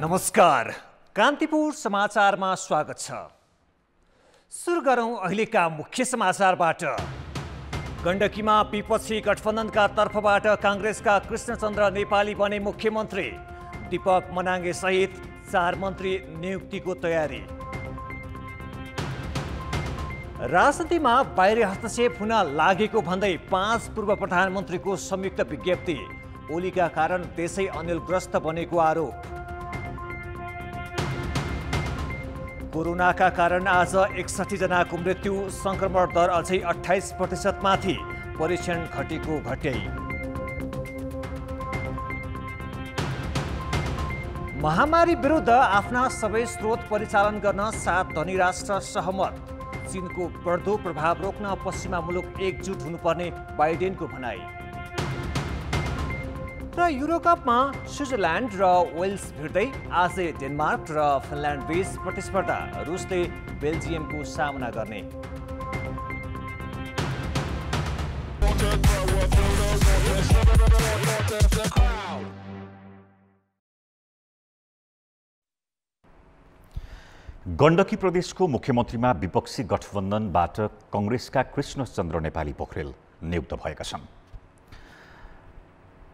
नमस्कार, कान्तिपुर समाचारमा स्वागत छ। सुरु गरौं अहिलेका मुख्य समाचारबाट। गण्डकीमा विपक्षी गठबन्धनका तर्फबाट कांग्रेसका कृष्णचन्द्र नेपाली बने मुख्यमन्त्री। दीपक मनाङ्गे सहित 4 मन्त्री नियुक्तिको तयारी। राजनीतिमा बाहिरी हस्तक्षेप हुन लागेको भन्दै 5 पूर्व प्रधानमन्त्रीको संयुक्त विज्ञप्ति। ओलीका कारण देशै अनिलग्रस्त बनेको आरोप। कोरोनाका कारण आज 61 जनाको मृत्यु, संक्रमण दर अझै 28% माथि, परीक्षण घटेको घट्याइ। महामारी विरुद्ध आफ्ना सबै स्रोत परिचालन गर्न 7 धनी राष्ट्र सहमत। चीनको बढ्दो प्रभाव रोक्न पश्चिमा मुलुक एकजुट हुनुपर्ने बाइडेनको भनाई। र युरोकपमा स्विजरल्यान्ड र वेल्स भिड्दै आजै डेनमार्क र फिनल्यान्ड बीच प्रतिस्पर्धा। रुसले बेल्जियमको सामना गर्ने। गण्डकी प्रदेशको मुख्यमन्त्रीमा विपक्षी गठबन्धनबाट कांग्रेसका कृष्णचन्द्र नेपाली पोखरेल नियुक्त भएका छन्।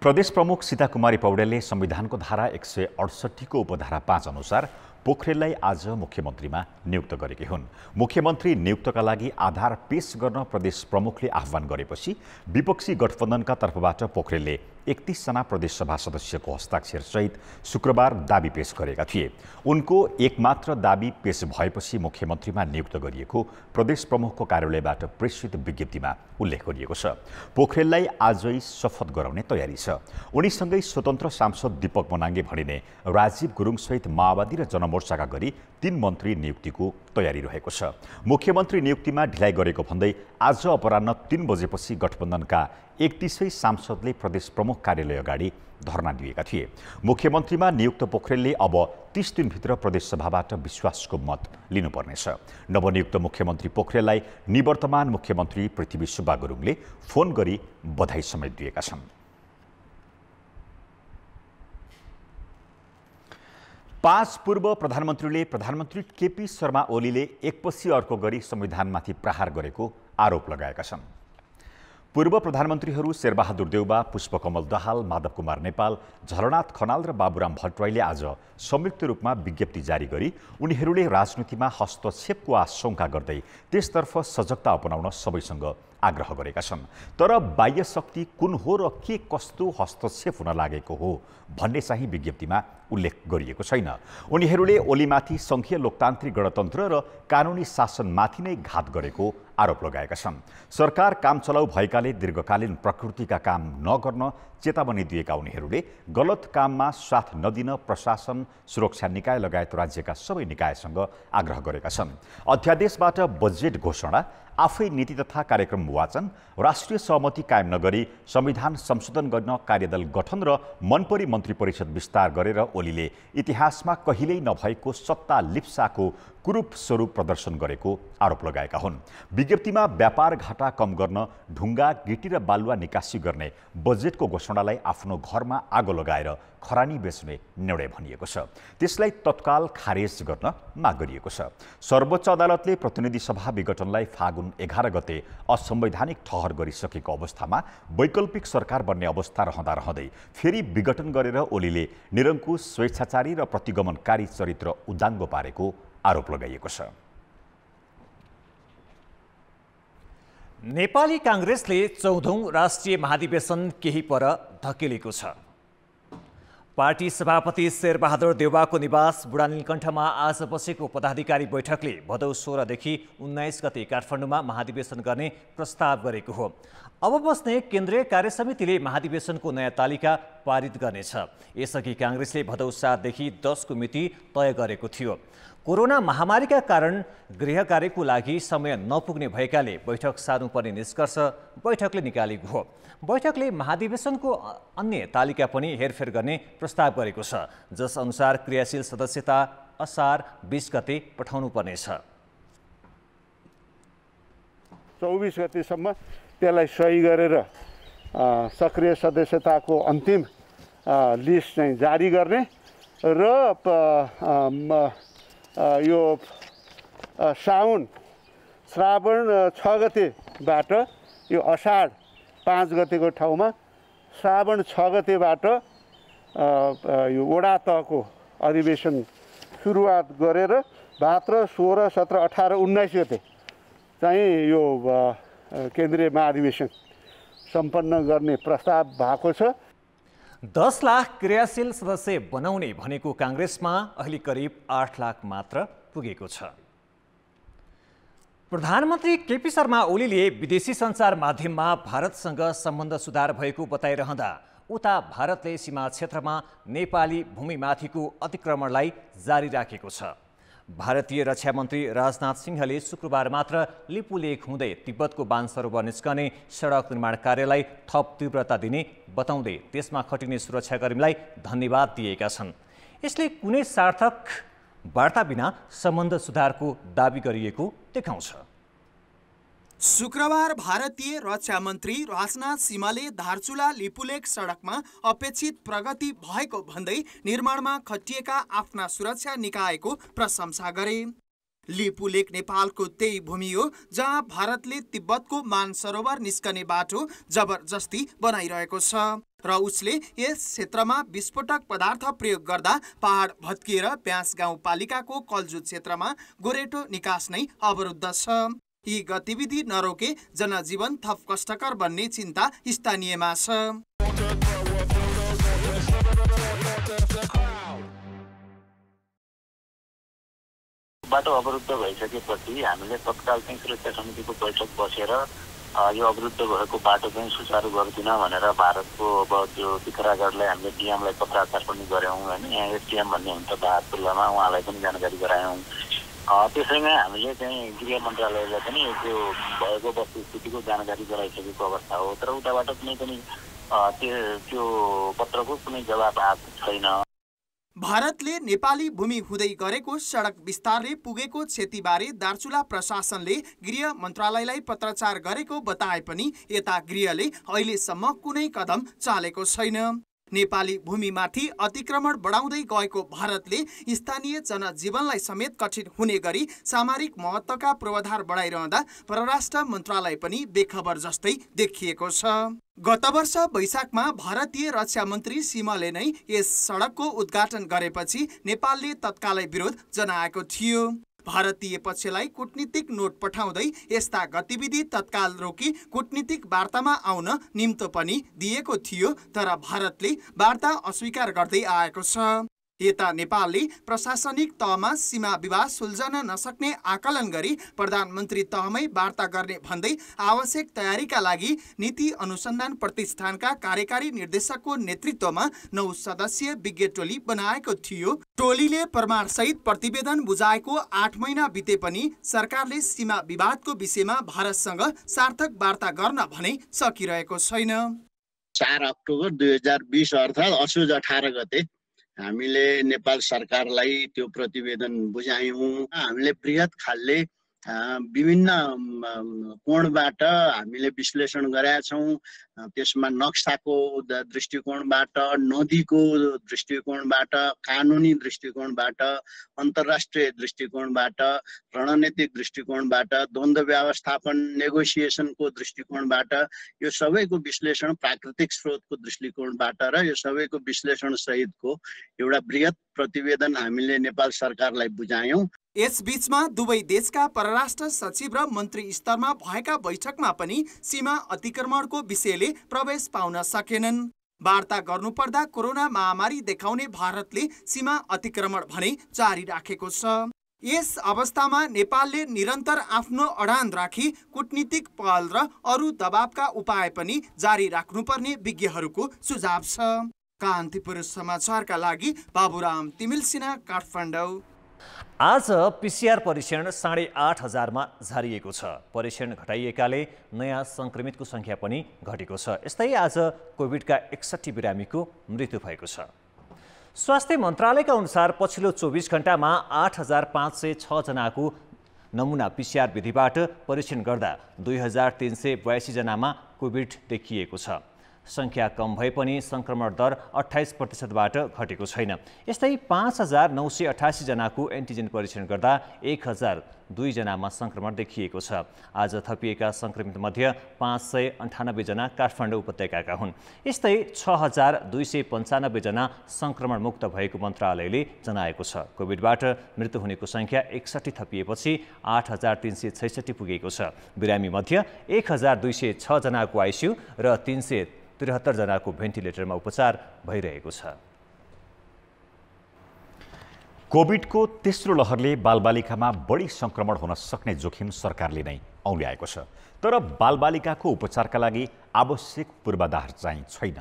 प्रदेश प्रमुख सीता कुमारी पौडेलले संविधानको धारा 168 को उपधारा 5 अनुसार पोखरेललाई आज मुख्यमन्त्रीमा नियुक्त गरेकी हुन्। मुख्यमन्त्री नियुक्तका लागि आधार पेश गर्न प्रदेश प्रमुखले आह्वान गरेपछि विपक्षी गठबन्धनका तर्फबाट पोखरेलले 31 जना प्रदेश सभा सदस्यको हस्ताक्षर सहित शुक्रबार दाबी पेश गरेका थिए। उनको एकमात्र दाबी पेश भएपछि मुख्यमन्त्रीमा नियुक्त गरिएको प्रदेश प्रमुखको कार्यालयबाट प्रेषित विज्ञप्तिमा उल्लेख गरिएको छ। पोखरेललाई आजै शपथ गराउने तयारी छ। उनीसँगै स्वतन्त्र सांसद दीपक मनाङ्गे भनिने राजीव गुरुङ सहित माओवादी र जनमोर्चाका गरी 3 मन्त्री नियुक्तिको तयारी रहेको छ। मुख्यमन्त्री नियुक्तिमा ढिलाइ गरेको भन्दै आज अपराह्न 3 बजेपछि गठबन्धनका 31 सांसदले प्रदेश प्रमुख कार्यालय अगाडि धरना दिएका थिए। मुख्यमन्त्रीमा नियुक्त पोखरेलले अब 30 दिनभित्र प्रदेश सभाबाट विश्वासको मत लिनुपर्नेछ। नवनियुक्त मुख्यमन्त्री पोखरेललाई निवर्तमान मुख्यमन्त्री पृथ्वी सुब्बा गुरुङले फोन गरी बधाई समेत दिएका छन्। 5 पूर्व प्रधानमन्त्रीले प्रधानमन्त्री केपी शर्मा ओलीले एकपछि अर्को गरी संविधानमाथि प्रहार गरेको आरोप लगाएका छन्। पूर्व प्रधानमन्त्रीहरू शेरबहादुर देउबा, पुष्पकमल दाहाल, माधव कुमार नेपाल, झलनाथ खनाल र बाबुराम भट्टराईले आज संयुक्त रूपमा विज्ञप्ति जारी गरी उनीहरूले राजनीतिमा हस्तक्षेपको आशंका गर्दै त्यसतर्फ सजगता अपनाउन सबैसँग आग्रह गरेका छन्। तर बाह्य शक्ति कुन हो र के कस्तो हस्तक्षेप हुन लागेको हो भन्ने चाहिँ विज्ञप्तिमा उल्लेख गरिएको छैन। उनीहरूले ओलीमाथि संघीय लोकतान्त्रिक गणतन्त्र र कानुनी शासनमाथि नै घात गरेको आरोप लगाएका छन्। सरकार कामचलाउ भएकाले दीर्घकालीन प्रकृतिका काम नगर्न चेतावनी दिएका उनीहरूले गलत काममा साथ नदिन प्रशासन, सुरक्षा निकाय लगायत राज्यका सबै निकायसँग आग्रह गरेका छन्। अध्यादेशबाट बजेट घोषणा, आफै नीति तथा कार्यक्रम वाचन, राष्ट्रिय सहमति कायम नगरी संविधान संशोधन गर्न कार्यदल गठन र मनपरी मन्त्री परिषद विस्तार गरेर ओलीले इतिहासमा कहिल्यै नभएको सत्ता लिप्साको कुरूप स्वरूप प्रदर्शन गरेको आरोप लगाएका हुन्। विज्ञप्तिमा व्यापार घाटा कम गर्न ढुङ्गा, गिटी र बालुवा निकासी गर्ने बजेटको घोषणालाई आफ्नो घरमा आगो लगाएर खरानी बेच्ने निर्णय भनिएको छ। त्यसलाई तत्काल खारेज गर्न माग गरिएको छ। सर्वोच्च अदालतले प्रतिनिधि सभा विघटनलाई फागुन 11 गते असंवैधानिक ठहर गरिसकेको अवस्थामा वैकल्पिक सरकार बन्ने अवस्था रहँदै फेरि विघटन गरेर ओलीले निरङ्कुश, स्वेच्छाचारी र प्रतिगमनकारी चरित्र उदाङ्गो पारेको आरोप लगाइएको छ। नेपाली कांग्रेसले 14औं राष्ट्रिय महाधिवेशन केही पर धकेलेको छ। पार्टी सभापति शेरबहादुर देउबाको निवास बुढानीलकण्ठमा आज बसेको पदाधिकारी बैठकले भदौ 16 देखि 19 गते काठमाडौँमा महाधिवेशन गर्ने प्रस्ताव गरेको हो। अब बस्ने केन्द्रीय कार्यसमितिले महाधिवेशनको नयाँ तालिका पारित गर्नेछ। यसअघि कांग्रेसले भदौ 7 देखि 10 को मिति तय गरेको थियो। कोरोना महामारीका कारण गृह कार्यको लागि समय नपुग्ने भएकाले बैठक सार्नुपर्ने निष्कर्ष बैठकले निकालेको हो। बैठकले महाधिवेशनको अन्य तालिका पनि हेरफेर गर्ने प्रस्ताव गरेको छ, जस अनुसार क्रियाशील सदस्यता असार 20 गते पठाउनु पर्नेछ। 24 गतेसम्म त्यसलाई सही गरेर सक्रिय सदस्यताको अन्तिम लिस्ट चाहिँ जारी गर्ने र यो श्रावण 6 गतेबाट यो अषाढ 5 गतेको ठाउँमा श्रावण 6 गतेबाट यो वडा तहको अधिवेशन सुरुवात गरेर भाद्र 16, 17, 18, 19 गते चाहिँ यो केन्द्रीय महाधिवेशन सम्पन्न गर्ने प्रस्ताव भएको छ। 10 लाख क्रियाशील सदस्य बनाउने भनेको काङ्ग्रेसमा अहिले करिब 8 लाख मात्र पुगेको छ। प्रधानमन्त्री केपी शर्मा ओलीले विदेशी सञ्चार माध्यममा भारतसँग सम्बन्ध सुधार भएको बताइरहँदा उता भारतले सीमा क्षेत्रमा नेपाली भूमिमाथिको अतिक्रमणलाई जारी राखेको छ। भारतीय रक्षा मन्त्री राजनाथ सिंहले शुक्रबार मात्र लिपुलेख हुँदै तिब्बतको बानसरोवर निस्कने सडक निर्माण कार्यलाई थप तीव्रता दिने बताउँदै त्यसमा खटिने सुरक्षाकर्मीलाई धन्यवाद दिएका छन्। यसले कुनै सार्थक वार्ता बिना सम्बन्ध सुधारको दाबी गरिएको देखाउँछ। शुक्रबार भारतीय रक्षा मन्त्री राजनाथ सिंहले धारचुला लिपुलेख सडकमा अपेक्षित प्रगति भएको भन्दै निर्माणमा खटिएका आफ्ना सुरक्षा निकायको प्रशंसा गरे। लिपुलेख नेपालको त्यही भूमि हो जहाँ भारतले तिब्बतको मानसरोवर निस्कने बाटो जबरजस्ती बनाइरहेको छ र उसले यस क्षेत्रमा विस्फोटक पदार्थ प्रयोग गर्दा पहाड भत्किएर प्यास गाउँपालिकाको कल्जु क्षेत्रमा गोरेटो निकास नै अवरुद्ध छ। यी गतिविधि नरोके जनजीवन थप कष्टकर बन्ने चिन्ता स्थानीयमा छ। बाटो अवरुद्ध भइसकेपछि हामीले तत्काल चाहिँ सुरक्षा समितिको बैठक बसेर यो अवरुद्ध भएको बाटो चाहिँ सुचारू गरिदिन भनेर भारतको अब त्यो टिकरागढलाई हामीले डिएमलाई पत्राचार पनि गऱ्यौँ होइन। यहाँ एसडिएम भन्ने हुन्छ भारतुल्लामा, उहाँलाई पनि जानकारी गरायौँ। त्यसैमा हामीले चाहिँ गृह मन्त्रालयलाई पनि त्यो भएको वस्तुस्थितिको जानकारी गराइसकेको अवस्था हो। तर उताबाट कुनै पनि त्यो पत्रको कुनै जवाब आएको छैन। भारतले नेपाली भूमि हुँदै गरेको सडक विस्तारले पुगेको क्षतिबारे दार्चुला प्रशासनले गृह मन्त्रालयलाई पत्राचार गरेको बताए पनि यता गृहले अहिलेसम्म कुनै कदम चालेको छैन। नेपाली भूमिमाथि अतिक्रमण बढाउँदै गएको भारतले स्थानीय जनजीवनलाई समेत कठिन हुने गरी सामरिक महत्त्वका पूर्वाधार बढाइरहँदा परराष्ट्र मन्त्रालय पनि बेखबर जस्तै देखिएको छ। गत वर्ष वैशाखमा भारतीय रक्षा मन्त्री सिंहले नै यस सडकको उद्घाटन गरेपछि नेपालले तत्कालै विरोध जनाएको थियो। भारतीय पक्षलाई कूटनीतिक नोट पठाउँदै यस्ता गतिविधि तत्काल रोकी कूटनीतिक वार्तामा आउन निम्तो पनि दिएको थियो, तर भारतले वार्ता अस्वीकार गर्दै आएको छ। यता नेपालले प्रशासनिक तहमा सीमा विवाद सुल्झन नसक्ने आकलन गरी प्रधानमन्त्री तहमै वार्ता गर्ने भन्दै आवश्यक तयारीका लागि नीति अनुसन्धान प्रतिष्ठानका कार्यकारी निर्देशकको नेतृत्वमा 9 सदस्यीय विज्ञ टोली बनाएको थियो। टोलीले प्रमाणसहित प्रतिवेदन बुझाएको 8 महिना बिते पनि सरकारले सीमा विवादको विषयमा भारतसँग सार्थक वार्ता गर्न भने सकिरहेको छैन। 4 अक्टोबर 2020 अर्थात् असोज 18 गते हामीले नेपाल सरकारलाई त्यो प्रतिवेदन बुझायौँ। हामीले बृहत खालले विभिन्न कोणबाट हामीले विश्लेषण गरेका छौँ। त्यसमा नक्साको दृष्टिकोणबाट, नदीको दृष्टिकोणबाट, कानुनी दृष्टिकोणबाट, अन्तर्राष्ट्रिय दृष्टिकोणबाट, रणनीतिक दृष्टिकोणबाट, द्वन्द्व व्यवस्थापन नेगोसिएसनको दृष्टिकोणबाट यो सबैको विश्लेषण प्राकृतिक स्रोतको दृष्टिकोणबाट र यो सबैको विश्लेषण सहितको एउटा बृहत प्रतिवेदन हामीले नेपाल सरकारलाई बुझायौँ। यस बीचमा दुवै देशका परराष्ट्र सचिव र मन्त्री स्तरमा भएका बैठकमा पनि सीमा अतिक्रमणको विषयले प्रवेश पाउन सकेनन्। वार्ता गर्नुपर्दा कोरोना महामारी देखाउने भारतले सीमा अतिक्रमण भने जारी राखेको छ। यस अवस्थामा नेपालले निरन्तर आफ्नो अडान राखी कूटनीतिक पहल र अरू दबावका उपाय पनि जारी राख्नुपर्ने विज्ञहरूको सुझाव छ। कान्तिपुर समाचारका लागि बाबुराम तिमिल सिन्हा, काठमाडौँ। आज पीसीआर परीक्षण 8,500 मा झारिएको छ। परीक्षण घटाइएकाले नयाँ संक्रमितको संख्या पनि घटेको छ। यस्तै आज कोभिडका 61 बिरामीको मृत्यु भएको छ। स्वास्थ्य मन्त्रालयका अनुसार पछिल्लो 24 घण्टामा 8,506 जनाको नमुना पीसीआर विधिबाट परीक्षण गर्दा 2,382 जनामा कोभिड देखिएको छ। संख्या कम भए पनि संक्रमण दर 28%बाट घटेको छैन। यस्तै 5,988 जनाको एन्टिजेन परीक्षण गर्दा 1,002 जनामा संक्रमण देखिएको छ। आज थपिएका संक्रमित मध्ये 598 जना काठमाडौँ उपत्यकाका हुन्। यस्तै 6,295 जना संक्रमण मुक्त भएको मन्त्रालयले जनाएको छ। कोभिडबाट मृत्यु हुनेको संख्या 61 थपिएपछि 8,366 पुगेको छ। बिरामी मध्ये 1,206 जनाको आइसियु र 373 जनाको भेन्टिलेटरमा उपचार भइरहेको छ। कोभिडको तेस्रो लहरले बालबालिकामा बढी संक्रमण हुन सक्ने जोखिम सरकारले नै औल्याएको छ। तर बालबालिकाको उपचारका लागि आवश्यक पूर्वाधार चाहिँ छैन।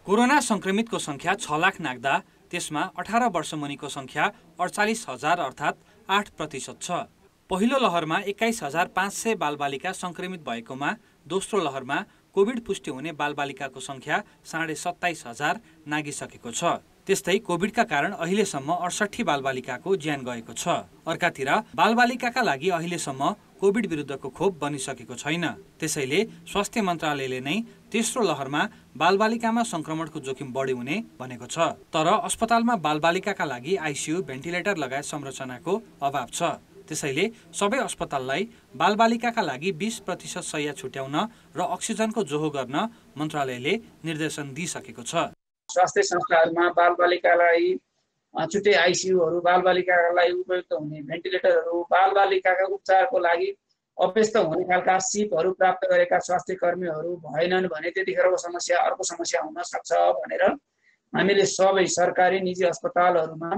कोरोना संक्रमितको संख्या 6 लाख नाग्दा त्यसमा 18 वर्ष मुनिको संख्या 48,000 अर्थात् 8% छ। पहिलो लहरमा 21,500 बालबालिका संक्रमित भएकोमा दोस्रो लहरमा कोभिड पुष्टि हुने बालबालिकाको संख्या 27,500 नागिसकेको छ। त्यस्तै कोभिडका कारण अहिलेसम्म 68 बालबालिकाको ज्यान गएको छ। अर्कातिर बालबालिकाका लागि अहिलेसम्म कोभिड विरुद्धको खोप बनिसकेको छैन। त्यसैले स्वास्थ्य मन्त्रालयले नै तेस्रो लहरमा बालबालिकामा संक्रमणको जोखिम बढी हुने भनेको छ। तर अस्पतालमा बालबालिकाका लागि आइसियु, भेन्टिलेटर लगायत संरचनाको अभाव छ। त्यसैले सबै अस्पताललाई बालबालिकाका लागि 20% शय्या छुट्याउन र अक्सिजनको जोहो गर्न मन्त्रालयले निर्देशन दिइसकेको छ। स्वास्थ्य संस्थाहरूमा बालबालिकालाई छुट्टै आइसियुहरू, बालबालिकालाई उपयुक्त हुने भेन्टिलेटरहरू, बालबालिकाका उपचारको लागि अभ्यस्त हुने खालका सिपहरू प्राप्त गरेका स्वास्थ्य कर्मीहरू भएनन् भने त्यतिखेरको समस्या अर्को समस्या हुन सक्छ भनेर हामीले सबै सरकारी निजी अस्पतालहरूमा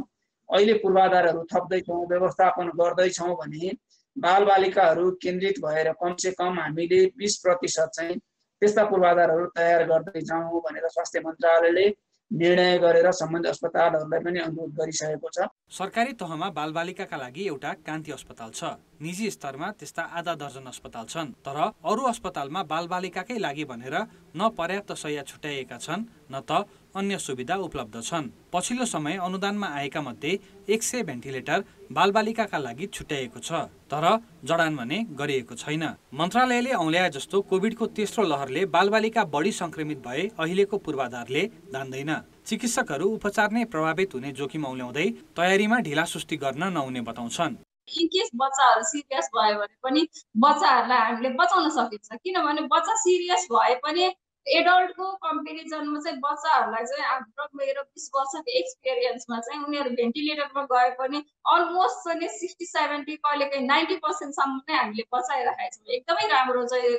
अहिले पूर्वाधारहरू थप्दैछौँ, व्यवस्थापन गर्दैछौँ भने बालबालिकाहरू केन्द्रित भएर कमसेकम हामीले 20% चाहिँ त्यस्ता पूर्वाधारहरू तयार गर्दै जाउँ भनेर स्वास्थ्य मन्त्रालयले निर्णय गरेर सम्बन्धित अस्पतालहरूलाई पनि अनुरोध गरिसकेको छ। सरकारी तहमा बालबालिकाका लागि एउटा कान्ति अस्पताल छ। निजी स्तरमा त्यस्ता आधा दर्जन अस्पताल छन्। तर अरू अस्पतालमा बालबालिकाकै लागि भनेर न पर्याप्त शय्या छुट्याइएका छन् न त अन्य सुविधा उपलब्ध छन्। पछिल्लो समय अनुदानमा आएका मध्ये 100 भेन्टिलेटर बालबालिकाका लागि छुट्याइएको छ, तर जडान भने गरिएको छैन। मन्त्रालयले औल्याए जस्तो कोभिडको तेस्रो लहरले बालबालिका बढी संक्रमित भए अहिलेको पूर्वाधारले धान्दैन। चिकित्सकहरू उपचार नै प्रभावित हुने जोखिम औल्याउँदै तयारीमा ढिलासुस्ती गर्न नहुने बताउँछन्। इनकेस बच्चाहरू सिरियस भयो भने पनि बच्चाहरूलाई हामीले बचाउन सकिन्छ, किनभने बच्चा सिरियस भए पनि एडल्टको कम्पेरिजनमा चाहिँ बच्चाहरूलाई चाहिँ हाम्रो मेरो 20 वर्षको एक्सपिरियन्समा चाहिँ उनीहरू भेन्टिलेटरमा गए पनि अलमोस्ट चाहिँ 60-70 कहिलेकाहीँ 90% सम्म नै हामीले बचाइराखेका छौँ। एकदमै राम्रो चाहिँ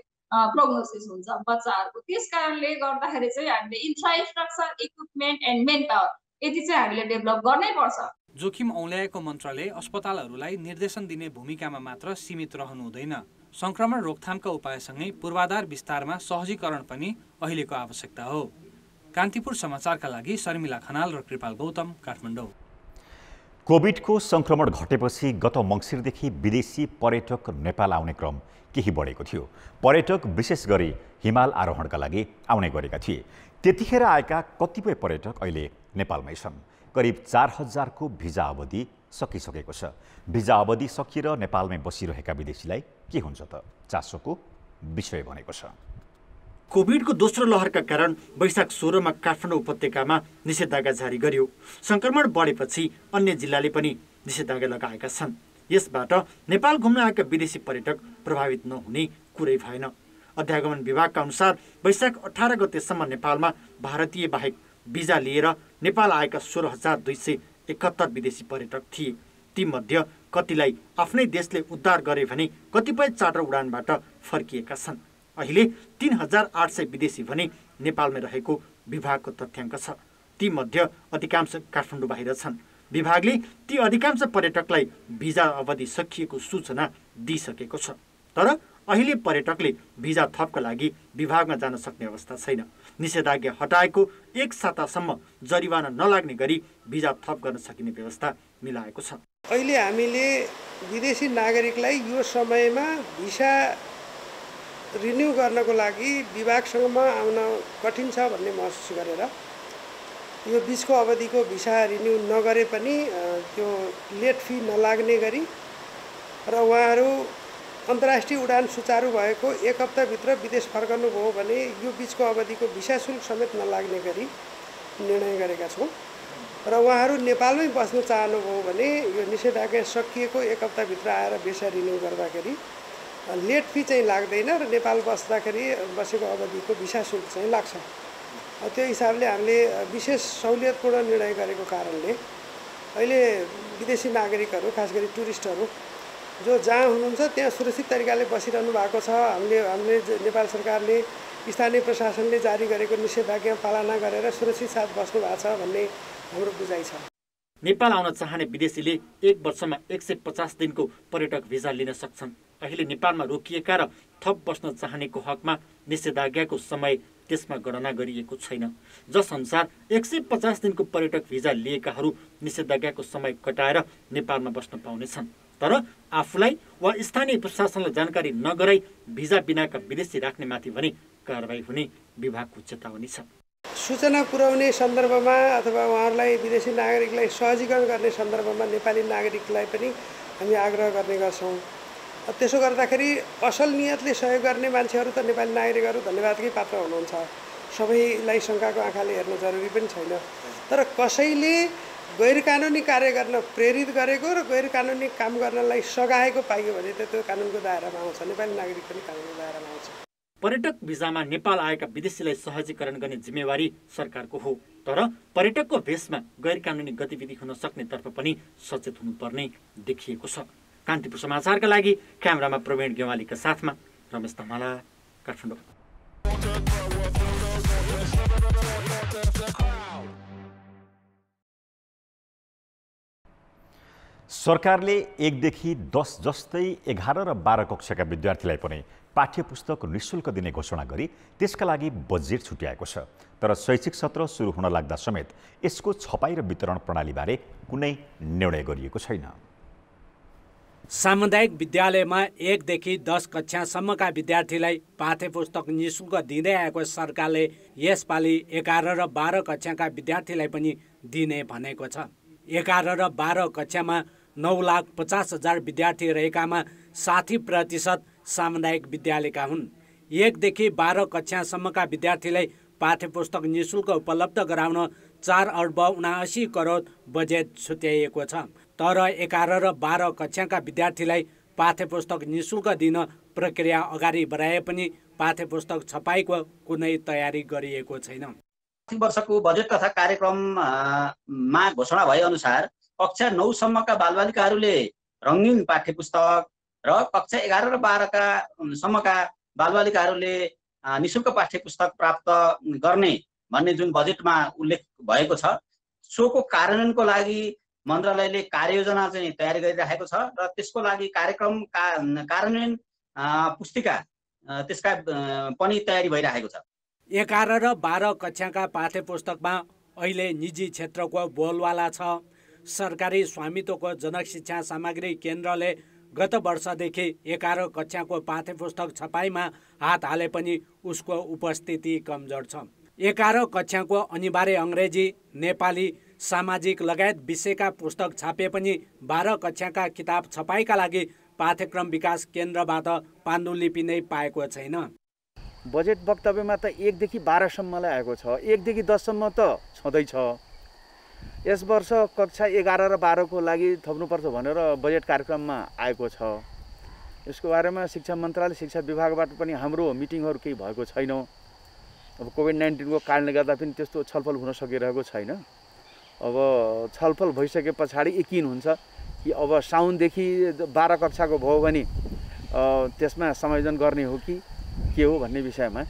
प्रोग्नोसिस हुन्छ बच्चाहरूको। त्यस कारणले गर्दाखेरि चाहिँ हामीले infrastructure, equipment and main power यति चाहिँ हामीले डेभलप गर्नै पर्छ। जोखिम औल्याएको मन्त्रालय अस्पतालहरूलाई निर्देशन दिने भूमिकामा मात्र सीमित रहनु हुँदैन। संक्रमण रोकथामका उपायसँगै पूर्वाधार विस्तारमा सहजीकरण पनि अहिलेको आवश्यकता हो। कान्तिपुर समाचारका लागि शर्मिला खनाल र कृपाल गौतम, काठमाडौँ। कोभिडको संक्रमण घटेपछि गत मङ्सिरदेखि विदेशी पर्यटक नेपाल आउने क्रम केही बढेको थियो। पर्यटक विशेष गरी हिमाल आरोहणका लागि आउने गरेका थिए। त्यतिखेर आएका कतिपय पर्यटक अहिले नेपालमै छन्। करिब 4,000 को भिजा अवधि सकिसकेको छ। भिजा अवधि सकिएर नेपालमै बसिरहेका विदेशीलाई के हुन्छ त चासोको विषय बनेको छ। कोभिडको दोस्रो लहरका कारण वैशाख 16 मा काठमाडौँ उपत्यकामा निषेधाज्ञा जारी गरियो। संक्रमण बढेपछि अन्य जिल्लाले पनि निषेधाज्ञा लगाएका छन्। यसबाट नेपाल घुम्न आएका विदेशी पर्यटक प्रभावित नहुने कुरै भएन। अध्यागमन विभागका अनुसार वैशाख 18 गतेसम्म नेपालमा भारतीय बाहेक भिजा लिएर नेपाल आएका 16,271 विदेशी पर्यटक थिए। तीमध्ये कतिलाई आफ्नै देशले उद्धार गरे भने कतिपय चार्टर उडानबाट फर्किएका छन्। अहिले 3,800 विदेशी भने नेपालमै रहेको विभागको तथ्याङ्क छ। तीमध्ये अधिकांश काठमाडौँ बाहिर छन्। विभागले ती अधिकांश पर्यटकलाई भिजा अवधि सकिएको सूचना दिइसकेको छ। तर अहिले पर्यटकले भिजा थपका लागि विभागमा जान सक्ने अवस्था छैन। निषेधाज्ञा हटाएको 1 सातासम्म जरिवाना नलाग्ने गरी भिजा थप गर्न सकिने व्यवस्था मिलाएको छ। अहिले हामीले विदेशी नागरिकलाई यो समयमा भिसा रिन्यू गर्नको लागि विभागसँगमा आउन कठिन छ भन्ने महसुस गरेर यो बिचको अवधिको भिसा रिन्यू नगरे पनि त्यो लेट फी नलाग्ने गरी र उहाँहरू अन्तर्राष्ट्रिय उडान सुचारू भएको 1 हप्ताभित्र विदेश फर्कनुभयो भने यो बिचको अवधिको भिसा शुल्क समेत नलाग्ने गरी निर्णय गरेका छौँ र उहाँहरू नेपालमै बस्न चाहनुभयो भने यो निषेधाज्ञा सकिएको 1 हप्ताभित्र आएर भिसा रिन्यू गर्दाखेरि लेट फी चाहिँ लाग्दैन र नेपाल बस्दाखेरि बसेको अवधिको भिसा शुल्क चाहिँ लाग्छ। त्यो हिसाबले हामीले विशेष सहुलियतपूर्ण निर्णय गरेको कारणले अहिले विदेशी नागरिकहरू खास गरी टुरिस्टहरू जो जहाँ हुनुहुन्छ त्यहाँ सुरक्षित तरिकाले बसिरहनु भएको छ। हामीले नेपाल सरकारले स्थानीय प्रशासनले जारी गरेको निषेधाज्ञा पालना गरेर सुरक्षित साथ बस्नु भएको छ भन्ने हाम्रो बुझाइ छ। नेपाल आउन चाहने विदेशीले 1 वर्षमा 150 दिनको पर्यटक भिजा लिन सक्छन्। अहिले नेपालमा रोकिएका र थप बस्न चाहनेको हकमा निषेधाज्ञाको समय त्यसमा गणना गरिएको छैन, जस अनुसार 150 दिनको पर्यटक भिजा लिएकाहरू निषेधाज्ञाको समय कटाएर नेपालमा बस्न पाउनेछन्। तर आफूलाई वा स्थानीय प्रशासनलाई जानकारी नगराई भिजा बिनाका विदेशी राख्नेमाथि भने कारबाही हुने विभागको चेतावनी छ। सूचना पुर्याउने सन्दर्भमा अथवा उहाँहरूलाई विदेशी नागरिकलाई सहजीकरण गर्ने सन्दर्भमा नेपाली नागरिकलाई पनि हामी आग्रह गर्ने गर्छौँ। त्यसो गर्दाखेरि असल नियतले सहयोग गर्ने मान्छेहरू त नेपाली नागरिकहरू धन्यवादकै पात्र हुनुहुन्छ। सबैलाई शङ्काको आँखाले हेर्न जरुरी पनि छैन। तर कसैले गैर कानुनी कार्य गर्न प्रेरित गरेको र गैर कानुनी काम गर्नलाई सघाएको पाइयो भने त्यो कानुनको दायरामा आउँछ। नेपाली नागरिक पनि कानुनको दायरामा आउँछ। पर्यटक भिजामा नेपाल आएका विदेशीलाई सहजीकरण गर्ने जिम्मेवारी सरकारको हो। तर पर्यटकको भेषमा गैर कानुनी गतिविधि हुन सक्नेतर्फ पनि सचेत हुनुपर्ने देखिएको छ। कान्तिपुर समाचारका लागि क्यामेरामा प्रवीण गेवालीका साथमा रमेश धमाला, काठमाडौँ। सरकारले 1 देखि 10 जस्तै 11 र 12 कक्षाका विद्यार्थीलाई पनि पाठ्यपुस्तक निःशुल्क दिने घोषणा गरी त्यसका लागि बजेट छुट्याएको छ। तर शैक्षिक सत्र सुरु हुन लाग्दा समेत यसको छपाई र वितरण प्रणालीबारे कुनै निर्णय गरिएको छैन। सामुदायिक विद्यालयमा 1 देखि 10 कक्षासम्मका विद्यार्थीलाई पाठ्यपुस्तक निःशुल्क दिँदै आएको सरकारले यसपालि 11 र 12 कक्षाका विद्यार्थीलाई पनि दिने भनेको छ। 11 र 12 कक्षामा 9,50,000 विद्यार्थी रहेकामा 60% सामुदायिक विद्यालयका हुन्। 1 देखि 12 कक्षासम्मका विद्यार्थीलाई पाठ्यपुस्तक निःशुल्क उपलब्ध गराउन 4,79 करोड बजेट छुट्याइएको छ। तर 11 र 12 कक्षाका विद्यार्थीलाई पाठ्यपुस्तक निःशुल्क दिन प्रक्रिया अगाडि बढाए पनि पाठ्यपुस्तक छपाईको कुनै तयारी गरिएको छैन। आर्थिक वर्षको बजेट तथा कार्यक्रममा घोषणा भए अनुसार कक्षा 9 सम्मका बालबालिकाहरूले रङ्गीन पाठ्यपुस्तक र कक्षा 11 र 12 का सम्मका बालबालिकाहरूले निःशुल्क पाठ्यपुस्तक प्राप्त गर्ने भन्ने जुन बजेटमा उल्लेख भएको छ, सोको कार्यान्वयनको लागि मन्त्रालयले कार्ययोजना चाहिँ तयारी गरिरहेको छ र त्यसको लागि कार्यक्रम कार्यान्वयन पुस्तिका त्यसका पनि तयारी भइरहेको छ। 11 र 12 कक्षाका पाठ्यपुस्तकमा अहिले निजी क्षेत्रको बोलवाला छ। सरकारी स्वामित्वको जनक शिक्षा सामग्री केन्द्रले गत वर्षदेखि 11 कक्षाको पाठ्यपुस्तक छपाईमा हात हाले पनि उसको उपस्थिति कमजोर छ। 11 कक्षाको अनिवार्य अङ्ग्रेजी, नेपाली, सामाजिक लगायत विषयका पुस्तक छापे पनि 12 कक्षाका किताब छपाईका लागि पाठ्यक्रम विकास केन्द्रबाट पाण्डुलिपि नै पाएको छैन। बजेट वक्तव्यमा त 1 देखि 12 सम्मलाई आएको छ, 1 देखि 10 सम्म त छँदैछ। यस वर्ष कक्षा 11 र 12 को लागि थप्नुपर्छ भनेर बजेट कार्यक्रममा आएको छ। यसको बारेमा शिक्षा मन्त्रालय शिक्षा विभागबाट पनि हाम्रो मिटिङहरू केही भएको छैन। अब कोभिड-19 को कारणले गर्दा पनि त्यस्तो छलफल हुन सकिरहेको छैन। अब छलफल भइसके पछाडि यकिन हुन्छ कि अब साउनदेखि 12 कक्षाको भयो भने त्यसमा समायोजन गर्ने हो कि के हो भन्ने विषयमा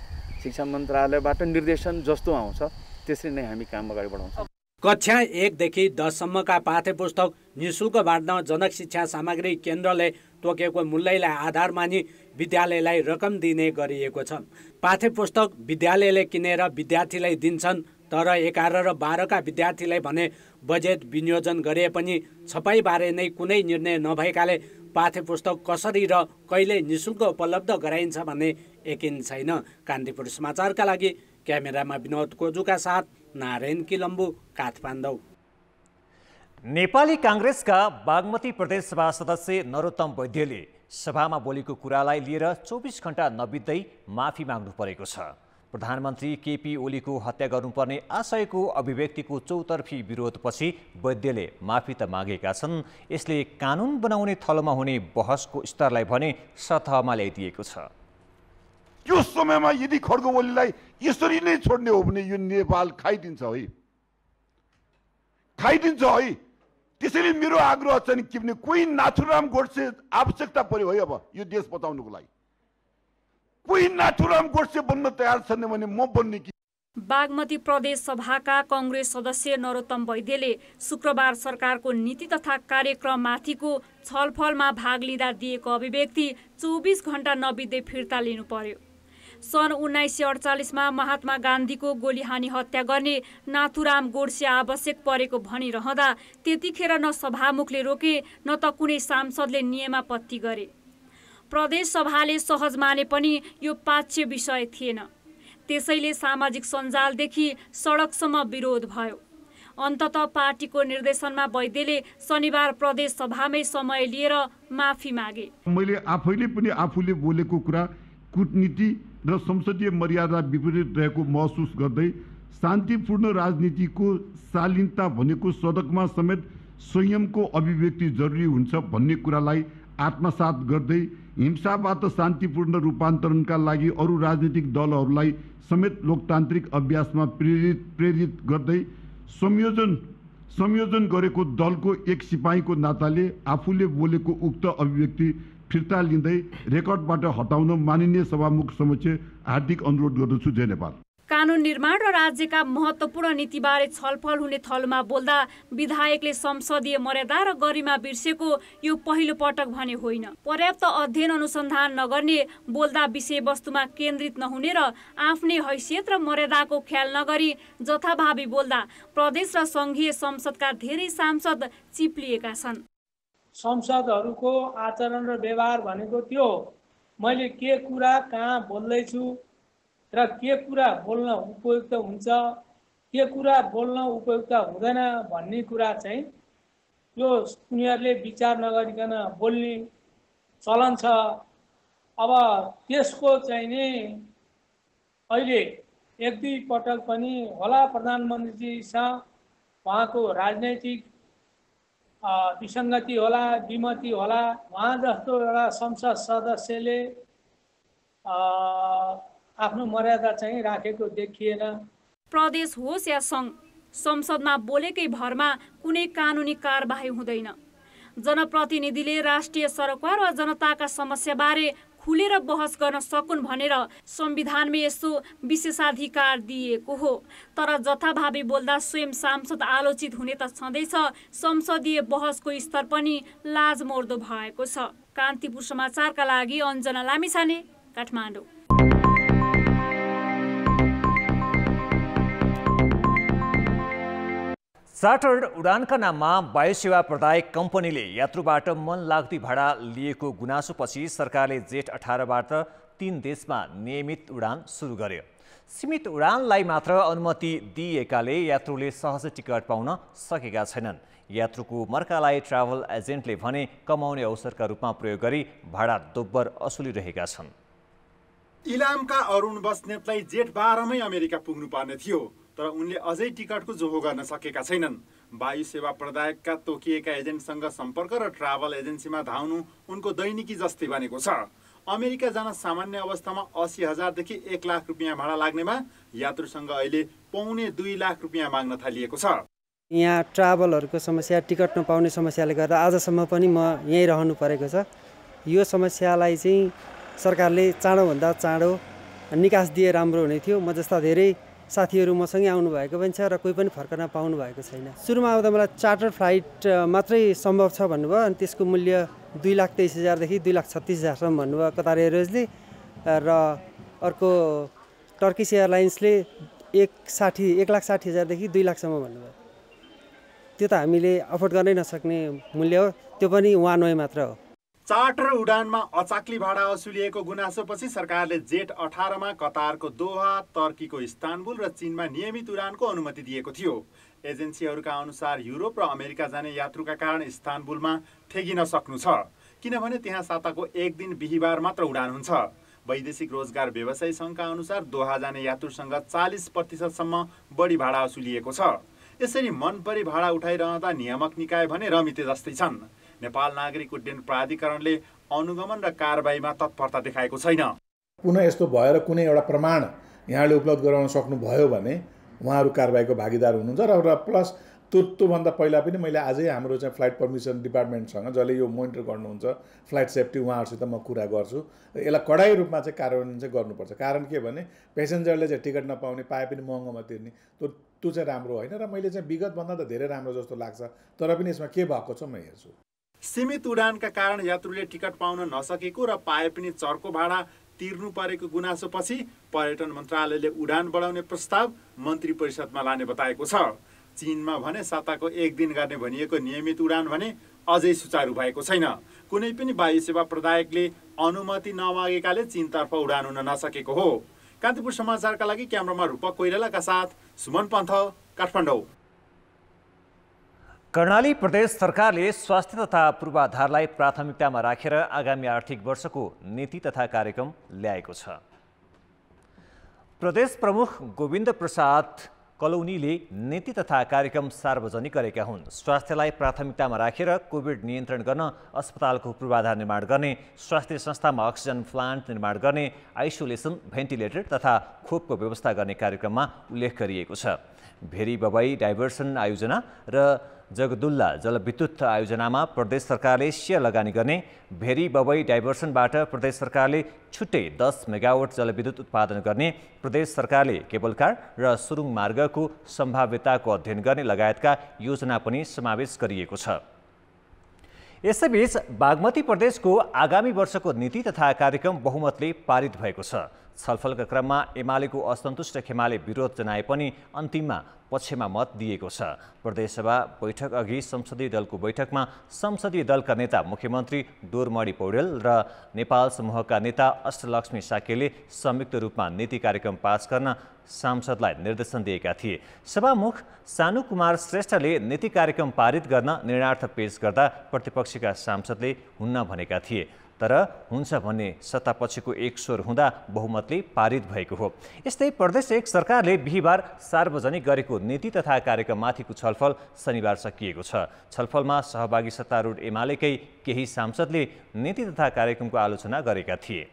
शिक्षा मन्त्रालयबाट निर्देशन जस्तो आउँछ त्यसरी नै हामी काम अगाडि बढाउँछौँ। कक्षा 1 देखि 10 सम्मका पाठ्यपुस्तक निःशुल्क बाँड्न जनक शिक्षा सामग्री केन्द्रले तोकेको मूल्यलाई आधार मानि विद्यालयलाई रकम दिने गरिएको छ। पाठ्यपुस्तक विद्यालयले किनेर विद्यार्थीलाई दिन्छन्, तर 11 र 12 का विद्यार्थीलाई भने बजेट विनियोजन गरे पनि छपाईबारे नै कुनै निर्णय नभएकाले पाठ्यपुस्तक कसरी र कहिले निःशुल्क उपलब्ध गराइन्छ भन्ने यकिन छैन। कान्तिपुर समाचारका लागि क्यामेरामा विनोद कोजुका साथ नारायण किलम्बु, काठमाडौँ। नेपाली काङ्ग्रेसका बागमती प्रदेश सभा सदस्य नरोत्तम वैद्यले सभामा बोलेको कुरालाई लिएर 24 घण्टा नबित्दै माफी माग्नु परेको छ। प्रधानमन्त्री केपी ओलीको हत्या गर्नुपर्ने आशयको अभिव्यक्तिको चौतर्फी विरोधपछि वैद्यले माफी त मागेका छन्। यसले कानुन बनाउने थलोमा हुने बहसको स्तरलाई भने सतहमा ल्याइदिएको छ। त्यो समयमा यदि खड्ग ओलीलाई यसरी नै छोड्ने हो भने यो नेपाल खाइदिन्छ है। त्यसैले मेरो आग्रह छ नि के भने कोही नाथुराम गोडसे आवश्यकता पर्यो है। अब यो देश बचाउनुको लागि कोही नाथुराम गोडसे बन्न तयार छैन भने म बन्ने कि। बागमती प्रदेश सभाका कांग्रेस सदस्य नरोत्तम वैद्यले शुक्रबार सरकारको नीति तथा कार्यक्रममाथिको छलफलमा भाग लिँदा दिएको अभिव्यक्ति 24 घण्टा नबित्दै फिर्ता लिनु पर्यो। सन् 1948मा महात्मा गान्धीको गोलीहानी हत्या गर्ने नाथुराम गोडसे आवश्यक परेको भनिरहँदा त्यतिखेर न सभामुखले रोके न त कुनै सांसदले नियमापत्ति गरे। प्रदेश सभाले सहज माने पनि यो पाच्य विषय थिएन। त्यसैले सामाजिक सञ्जालदेखि सडकसम्म विरोध भयो। अन्ततः पार्टीको निर्देशनमा वैद्यले शनिबार प्रदेश सभामै समय लिएर माफी मागे। मैले आफैले पनि आफूले बोलेको कुरा कूटनीति र संसदीय मर्यादा विपरीत रहेको महसुस गर्दै शान्तिपूर्ण राजनीतिको शालीनता भनेको सडकमा समेत संयमको अभिव्यक्ति जरुरी हुन्छ भन्ने कुरालाई आत्मसात गर्दै हिंसाबाट शान्तिपूर्ण रूपान्तरणका लागि अरू राजनीतिक दलहरूलाई समेत लोकतान्त्रिक अभ्यासमा प्रेरित गर्दै संयोजन गरेको दलको एक सिपाहीको नाताले आफूले बोलेको उक्त अभिव्यक्ति फिर्ता लिँदै रेकर्डबाट हटाउन माननीय सभामुख समक्ष हार्दिक अनुरोध गर्दछु। जय नेपाल। कानुन निर्माण र राज्यका महत्त्वपूर्ण नीतिबारे छलफल हुने थलोमा बोल्दा विधायकले संसदीय मर्यादा र गरिमा बिर्सेको यो पहिलो पटक भने होइन। पर्याप्त अध्ययन अनुसन्धान नगर्ने, बोल्दा विषयवस्तुमा केन्द्रित नहुने र आफ्नै हैसियत र मर्यादाको ख्याल नगरी जथाभावी बोल्दा प्रदेश र संघीय संसदका धेरै सांसद चिप्लिएका छन्। संसदहरूको आचरण र व्यवहार भनेको त्यो मैले के कुरा कहाँ बोल्दैछु र के कुरा बोल्न उपयुक्त हुन्छ, के कुरा बोल्न उपयुक्त हुँदैन भन्ने कुरा चाहिँ यो उनीहरूले विचार नगरिकन बोल्ने चलन छ। अब त्यसको चाहिँ नि अहिले एक दुई पटक पनि होला प्रधानमन्त्रीजीसँग उहाँको राजनैतिक विसङ्गति होला, विमति होला, उहाँ जस्तो एउटा संसद सदस्यले आफ्नो मर्यादा चाहिँ राखेको देखिएन। प्रदेश होस् या सङ्घ, संसदमा बोलेकै भरमा कुनै कानुनी कारबाही हुँदैन। जनप्रतिनिधिले राष्ट्रिय सरोकार वा जनताका समस्याबारे खुलेर बहस गर्न सकुन् भनेर संविधानमै यस्तो विशेषाधिकार दिएको हो। तर जथाभावी बोल्दा स्वयं सांसद आलोचित हुने त छँदैछ, संसदीय बहसको स्तर पनि लाजमर्दो भएको छ। कान्तिपुर समाचारका लागि अञ्जना लामिछाने, काठमाडौँ। चार्टर्ड उडानका नाममा वायुसेवा प्रदायक कम्पनीले यात्रुबाट मनलाग्दी भाडा लिएको गुनासोपछि सरकारले जेठ 18बाट 3 देशमा नियमित उडान सुरु गर्यो। सीमित उडानलाई मात्र अनुमति दिएकाले यात्रुले सहज टिकट पाउन सकेका छैनन्। यात्रुको मर्कालाई ट्राभल एजेन्टले भने कमाउने अवसरका रूपमा प्रयोग गरी भाडा दोब्बर असुलिरहेका छन्। इलामका अरुण बस्नेतलाई जेठ 12मै अमेरिका पुग्नु पर्ने थियो, तर उनले अझै टिकटको जोहो गर्न सकेका छैनन्। वायु सेवा प्रदायकका तोकिएका एजेन्टसँग सम्पर्क र ट्राभल एजेन्सीमा धाउनु उनको दैनिकी जस्तै बनेको छ। अमेरिका जान सामान्य अवस्थामा 80,000 देखि 1 लाख रुपियाँ भाडा लाग्नेमा यात्रुसँग अहिले पौने 2 लाख रुपियाँ माग्न थालिएको छ। यहाँ ट्राभलहरूको समस्या, टिकट नपाउने समस्याले गर्दा आजसम्म पनि म यहीँ रहनु परेको छ। यो समस्यालाई चाहिँ सरकारले चाँडोभन्दा चाँडो निकास दिए राम्रो हुने थियो। म जस्ता धेरै साथीहरू मसँगै आउनु भएको पनि छ र कोही पनि फर्कन पाउनु भएको छैन। सुरुमा आउँदा मलाई चार्टर फ्लाइट मात्रै सम्भव छ भन्नुभयो, अनि त्यसको मूल्य 2,23,000 देखि 2,36,000सम्म भन्नुभयो कतार एयरवेजले, र अर्को टर्किस एयरलाइन्सले 1,60,000 देखि 2 लाखसम्म भन्नुभयो। त्यो त हामीले अफोर्ड गर्नै नसक्ने मूल्य हो, त्यो पनि वान वे मात्र हो। चार्टर उडानमा अचाक्ली भाडा असुलिएको गुनासोपछि सरकारले जेठ 18मा कतारको दोहा, टर्कीको इस्तानबुल र चीनमा नियमित उडानको अनुमति दिएको थियो। एजेन्सीहरूका अनुसार युरोप र अमेरिका जाने यात्रुका कारण इस्तानबुलमा ठेगिन सक्नु छ। किनभने त्यहाँ साताको एक दिन बिहिबार मात्र उडान हुन्छ। वैदेशिक रोजगार व्यवसायी सङ्घका अनुसार दोहा जाने यात्रुसँग 40% बढी भाडा असुलिएको छ। यसरी मनपरी भाडा उठाइरहँदा नियामक निकाय भने रमिते जस्तै छन्। नेपाल नागरिक उड्डयन प्राधिकरणले अनुगमन र कारबाहीमा तत्परता देखाएको छैन। पुनः यस्तो भएर कुनै एउटा प्रमाण यहाँले उपलब्ध गराउन सक्नुभयो भने उहाँहरू कारबाहीको भागीदार हुनुहुन्छ र प्लस त्योभन्दा पहिला पनि मैले आजै हाम्रो चाहिँ फ्लाइट पर्मिसन डिपार्टमेन्टसँग जसले यो मोनिटर गर्नुहुन्छ फ्लाइट सेफ्टी उहाँहरूसित म कुरा गर्छु। यसलाई कडाई रूपमा चाहिँ कार्यान्वयन चाहिँ गर्नुपर्छ। कारण के भने पेसेन्जरले चाहिँ टिकट नपाउने, पाए पनि महँगोमा तिर्ने, त्यो चाहिँ राम्रो होइन र मैले चाहिँ विगतभन्दा त धेरै राम्रो जस्तो लाग्छ। तर पनि यसमा के भएको छ म हेर्छु। सीमित उडानका कारण यात्रुले टिकट पाउन नसकेको र पाए पनि चर्को भाडा तिर्नु परेको गुनासोपछि पर्यटन मन्त्रालयले उडान बढाउने प्रस्ताव मन्त्री परिषदमा लाने बताएको छ। चीनमा भने साताको एक दिन गर्ने भनिएको नियमित उडान भने अझै सुचारू भएको छैन। कुनै पनि वायु सेवा प्रदायकले अनुमति नमागेकाले चीनतर्फ उडान हुन नसकेको हो। कान्तिपुर समाचारका लागि क्यामेरामा रूपक कोइरालाका साथ सुमन पन्थ, काठमाडौँ। कर्णाली प्रदेश सरकारले स्वास्थ्य तथा पूर्वाधारलाई प्राथमिकतामा राखेर आगामी आर्थिक वर्षको नीति तथा कार्यक्रम ल्याएको छ। प्रदेश प्रमुख गोविन्द प्रसाद कलौनीले नीति तथा कार्यक्रम सार्वजनिक गरेका हुन्। स्वास्थ्यलाई प्राथमिकतामा राखेर कोभिड नियन्त्रण गर्न अस्पतालको पूर्वाधार निर्माण गर्ने, स्वास्थ्य संस्थामा अक्सिजन प्लान्ट निर्माण गर्ने, आइसोलेसन, भेन्टिलेटर तथा खोपको व्यवस्था गर्ने कार्यक्रममा उल्लेख गरिएको छ। भेरी बबाई डाइभर्सन आयोजना र जगदुल्ला जलविद्युत आयोजनामा प्रदेश सरकारले सेयर लगानी गर्ने, भेरी बबाई डाइभर्सनबाट प्रदेश सरकारले छुट्टै 10 मेगावाट जलविद्युत उत्पादन गर्ने, प्रदेश सरकारले केबल कार र सुरुङ मार्गको सम्भाव्यताको अध्ययन गर्ने लगायतका योजना पनि समावेश गरिएको छ। यसैबीच बागमती प्रदेशको आगामी वर्षको नीति तथा कार्यक्रम बहुमतले पारित भएको छ। छलफलका क्रममा एमालेको असन्तुष्ट खेमाले विरोध जनाए पनि अन्तिममा पक्षमा मत दिएको छ। प्रदेशसभा बैठक अघि संसदीय दलको बैठकमा संसदीय दलका नेता मुख्यमन्त्री डोरमणि पौडेल र नेपाल समूहका नेता अष्टलक्ष्मी साकेले संयुक्त रूपमा नीति कार्यक्रम पास गर्न सांसदलाई निर्देशन दिएका थिए। सभामुख सानु कुमार श्रेष्ठले नीति कार्यक्रम पारित गर्न निर्णयार्थ पेश गर्दा प्रतिपक्षका सांसदले हुन्न भनेका थिए। तर हुन्छ भन्ने सत्तापक्षको एक स्वर हुँदा बहुमतले पारित भएको हो। यस्तै प्रदेश एक सरकारले बिहिबार सार्वजनिक गरेको नीति तथा कार्यक्रममाथिको छलफल शनिबार सकिएको छ। छलफलमा सहभागी सत्तारूढ एमालेकै केही सांसदले नीति तथा कार्यक्रमको आलोचना गरेका थिए।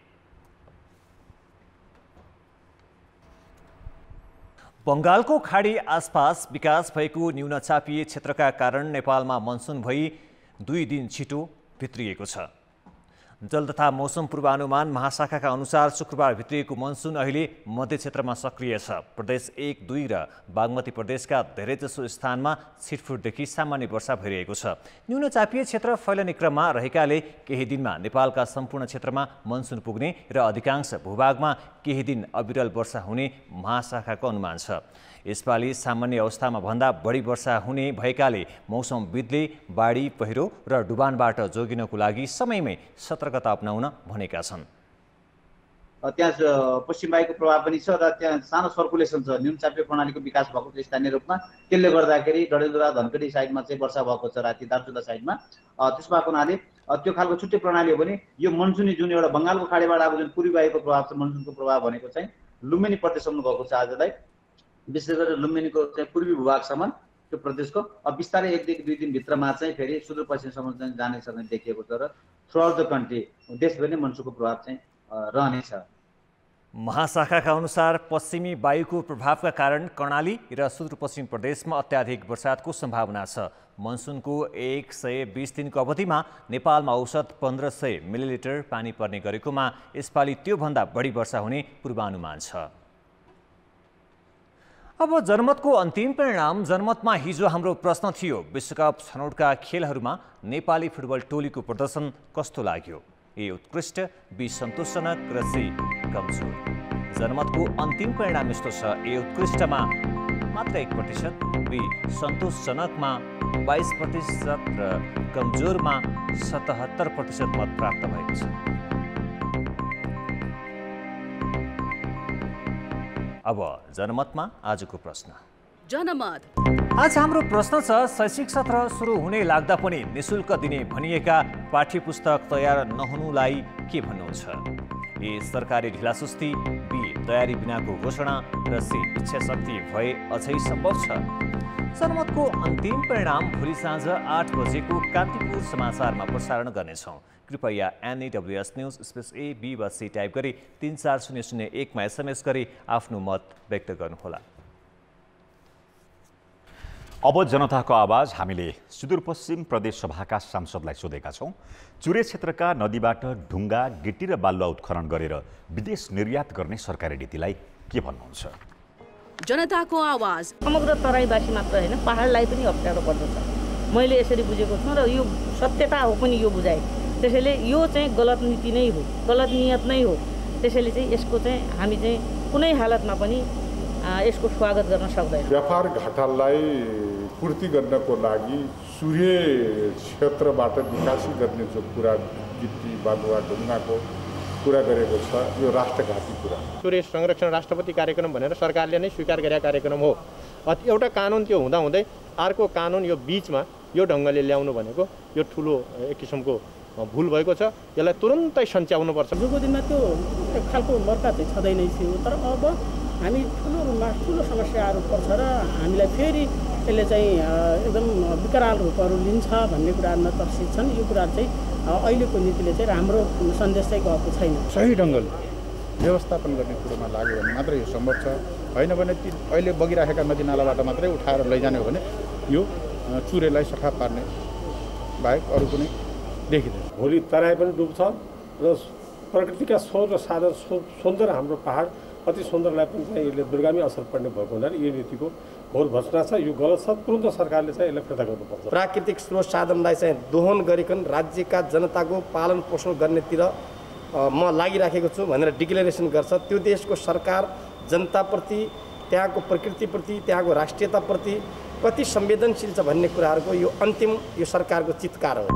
बङ्गालको खाडी आसपास विकास भएको न्यूनचापीय क्षेत्रका कारण नेपालमा मनसुन भई 2 दिन छिटो भित्रिएको छ। जल तथा मौसम पूर्वानुमान महाशाखाका अनुसार शुक्रबार भित्रिएको मनसुन अहिले मध्य क्षेत्रमा सक्रिय छ। प्रदेश 1, 2 र बागमती प्रदेशका धेरैजसो स्थानमा छिटफुटदेखि सामान्य वर्षा भइरहेको छ। न्यूनचापीय क्षेत्र फैलने क्रममा रहेकाले केही दिनमा नेपालका सम्पूर्ण क्षेत्रमा मनसुन पुग्ने र अधिकांश भूभागमा केही दिन अविरल वर्षा हुने महाशाखाको अनुमान छ। यसपालि सामान्य अवस्थामा भन्दा बढी वर्षा हुने भएकाले मौसमविदले बाढी, पहिरो र डुबानबाट जोगिनको लागि समयमै सतर्कता अपनाउन भनेका छन्। त्यहाँ पश्चिम वायुको प्रभाव पनि छ र त्यहाँ सानो सर्कुलेसन छ। न्यूनचापीय प्रणालीको विकास भएको छ स्थानीय रूपमा। त्यसले गर्दाखेरि डडेलधुरा धनगढी साइडमा चाहिँ वर्षा भएको छ, राति दार्चुला साइडमा। त्यस भएको हुनाले त्यो खालको छुट्टै प्रणाली हो भने यो मनसुनी जुन एउटा बङ्गालको खाडीबाट आएको जुन पूर्वी वायुको प्रभाव छ, मनसुनको प्रभाव भनेको चाहिँ लुम्बिनी प्रदेशसम्म गएको छ। आजलाई विशेष गरेर लुम्बिनीको चाहिँ पूर्वी भूभागसम्म त्यो प्रदेशको अब बिस्तारै 1 देखि 2 दिनभित्रमा चाहिँ फेरि सुदूरपश्चिमसम्म चाहिँ जानेछ भन्ने देखिएको छ र थ्रुआउट द कन्ट्री देशभरि नै मनसुनको प्रभाव चाहिँ रहनेछ। महाशाखाका अनुसार पश्चिमी वायुको प्रभावका कारण कर्णाली र सुदूरपश्चिम प्रदेशमा अत्याधिक वर्षाको सम्भावना छ। मनसुनको 120 दिनको अवधिमा नेपालमा औसत 1500 मिलिलिटर पानी पर्ने गरेकोमा यसपालि त्योभन्दा बढी वर्षा हुने पूर्वानुमान छ। अब जनमतको अन्तिम परिणाम। जनमतमा हिजो हाम्रो प्रश्न थियो, विश्वकप छनौटका खेलहरूमा नेपाली फुटबल टोलीको प्रदर्शन कस्तो लाग्यो? ए उत्कृष्ट, बी सन्तोषजनक र सी कमजोर। जनमतको अन्तिम परिणाम यस्तो छ, ए उत्कृष्टमा मात्र 1%, बी सन्तोषजनकमा 22% र कमजोरमा 77% मत प्राप्त भएको छ। अब जनमतमा आजको प्रश्न। जनमत। आज हाम्रो प्रश्न छ, शैक्षिक सत्र सुरु हुने लाग्दा पनि निशुल्क दिने भनिएका पाठ्यपुस्तक तयार नहुनुलाई के भन्नुहुन्छ? ए सरकारी ढिलासुस्ती, बी तयारी बिनाको घोषणा र सी इच्छाशक्ति भए अझै सम्भव छ? जनमतको अन्तिम परिणाम भोलि साँझ 8 बजेको कान्तिपुर समाचारमा प्रसारण गर्नेछौँ। कृपया NEWS news space A, B वा C टाइप गरी 34001 मा SMS गरी आफ्नो मत व्यक्त गर्नुहोला। अब जनताको आवाज हामीले सुदूरपश्चिम प्रदेश सभाका सांसदलाई सोधेका छौँ। चुरे क्षेत्रका नदीबाट ढुङ्गा, गिटी र बालुवा उत्खनन गरेर विदेश निर्यात गर्ने सरकारी नीतिलाई के भन्नुहुन्छ? जनताको आवाज। समग्र तराईवासी मात्र होइन, पहाडलाई पनि अप्ठ्यारो पर्दछ। मैले यसरी बुझेको छु र यो सत्यता हो पनि यो बुझाइ। त्यसैले यो चाहिँ गलत नीति नै हो, गलत नियत नै हो। त्यसैले चाहिँ यसको चाहिँ हामी चाहिँ कुनै हालतमा पनि यसको स्वागत गर्न सक्दैन। व्यापार घाटालाई पूर्ति गर्नको लागि सूर्य क्षेत्रबाट निकासी गर्ने जो कुरा गिटी बालुवा ढुङ्गाको कुरा गरेको छ, यो राष्ट्रघाती कुरा। सूर्य संरक्षण राष्ट्रपति कार्यक्रम भनेर सरकारले नै स्वीकार गरेका कार्यक्रम हो। एउटा कानुन त्यो हुँदाहुँदै अर्को कानुन यो बिचमा यो ढङ्गले ल्याउनु भनेको यो ठुलो एक किसिमको भुल भएको छ। यसलाई तुरुन्तै सच्याउनुपर्छ। हिजोको दिनमा त्यो एक खालको मर्का चाहिँ छँदै नै थियो, तर अब हामी ठुलो समस्याहरू पर्छ र हामीलाई फेरि यसले चाहिँ एकदम विकराल रूपहरू लिन्छ भन्ने कुराहरूमा चर्चित छन्। यो कुरा चाहिँ अहिलेको नीतिले चाहिँ राम्रो सन्देश चाहिँ गएको छैन। सही ढङ्गले व्यवस्थापन गर्ने कुरोमा लाग्यो भने मात्रै यो सम्भव छ। होइन भने ती अहिले बगिराखेका नदीनालाबाट मात्रै उठाएर लैजाने हो भने यो चुरेलाई सफा पार्ने बाहेक अरू कुनै देखिँदैन। भोलि तराई पनि डुब्छ र प्रकृतिका स्रोत र साधन सुन्दर हाम्रो पहाड अति सुन्दरलाई पनि चाहिँ यसले दुर्गामी असर पर्ने भएको हुनाले यो नीतिको घोर भत्सना छ। यो गलत छ। तुरन्त सरकारले चाहिँ यसलाई फिर्ता गर्नुपर्छ। प्राकृतिक स्रोत साधनलाई चाहिँ दोहन गरिकन राज्यका जनताको पालन पोषण गर्नेतिर म लागिराखेको छु भनेर डिक्लेरेसन गर्छ। त्यो देशको सरकार जनताप्रति, त्यहाँको प्रकृतिप्रति, त्यहाँको राष्ट्रियताप्रति कति संवेदनशील छ भन्ने कुराहरूको यो अन्तिम यो सरकारको चित्कार हो।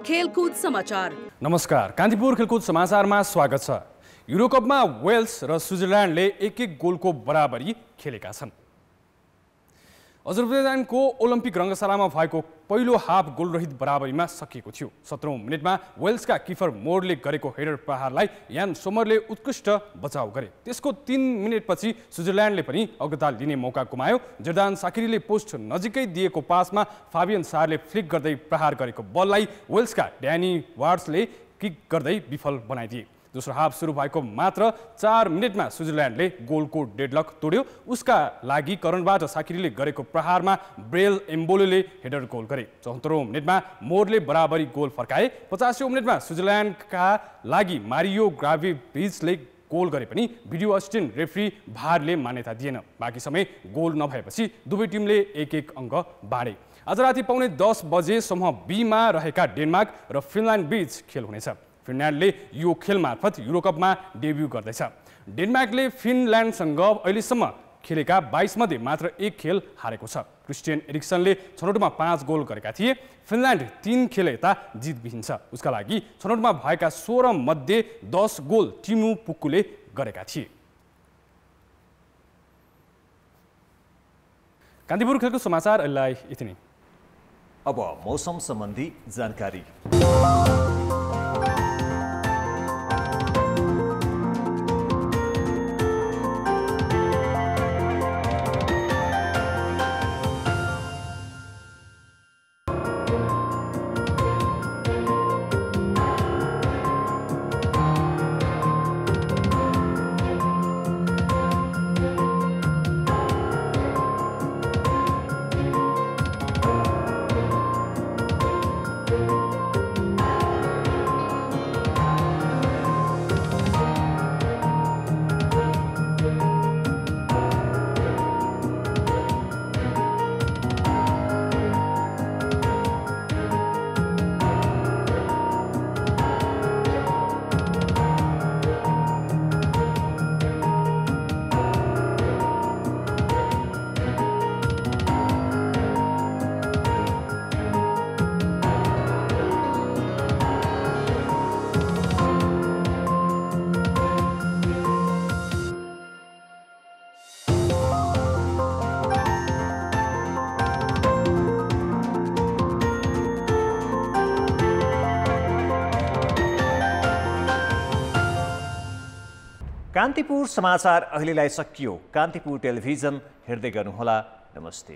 खेलकुद समाचार। नमस्कार, कान्तिपुर खेलकुद समाचारमा स्वागत छ। युरोकपमा वेल्स र स्विजरल्यान्डले एक गोलको बराबरी खेलेका छन्। अजरबैजानको ओलम्पिक रङ्गशालामा भएको पहिलो हाफ गोलरहित बराबरीमा सकिएको थियो। 17औं मिनेटमा वेल्सका किफर मोरले गरेको हेडर प्रहारलाई यान सोमरले उत्कृष्ट बचाउ गरे। त्यसको 3 मिनेटपछि स्विजरल्यान्डले पनि अग्रता लिने मौका गुमायो। जर्दान साकिरीले पोस्ट नजिकै दिएको पासमा फाबियन सारले फ्लिक गर्दै प्रहार गरेको बललाई वेल्सका ड्यानी वार्ड्सले किक गर्दै विफल बनाइदिए। दोस्रो हाफ सुरु भएको मात्र 4 मिनेटमा स्विजरल्यान्डले गोलको डेडलक तोड्यो। उसका लागि करणबाट साकिरीले गरेको प्रहारमा ब्रेल एम्बोलेले हेडर गोल गरे। 74औं मिनेटमा मोरले बराबरी गोल फर्काए। 85औं मिनेटमा स्विजरल्यान्डका लागि मारियो ग्राभेभिचले गोल गरे पनि भिडियो असिस्टेन्ट रेफ्री भारले मान्यता दिएन। बाँकी समय गोल नभएपछि दुवै टिमले 1-1 अङ्क बाँडे। आज राति 9:30 बजेसम्म बीमा रहेका डेनमार्क र फिनल्यान्ड बीच खेल हुनेछ। फिनल्यान्डले यो खेल मार्फत युरोकपमा डेब्यू गर्दैछ। डेनमार्कले फिनल्यान्डसँग अहिलेसम्म खेलेका 22 मध्ये मात्र 1 खेल हारेको छ। क्रिस्टियन एरिक्सनले छनौटमा 5 गोल गरेका थिए। फिनल्यान्ड 3 खेल यता जितविहीन छ। उसका लागि छनौटमा भएका 16 मध्ये 10 गोल टिमु पुक्कुले गरेका थिए। कान्तिपुर खेलको समाचार अहिले यति नै। अब मौसम सम्बन्धी जानकारी। कान्तिपुर समाचार अहिलेलाई सकियो। कान्तिपुर टेलिभिजन हेर्दै गर्नुहोला। नमस्ते।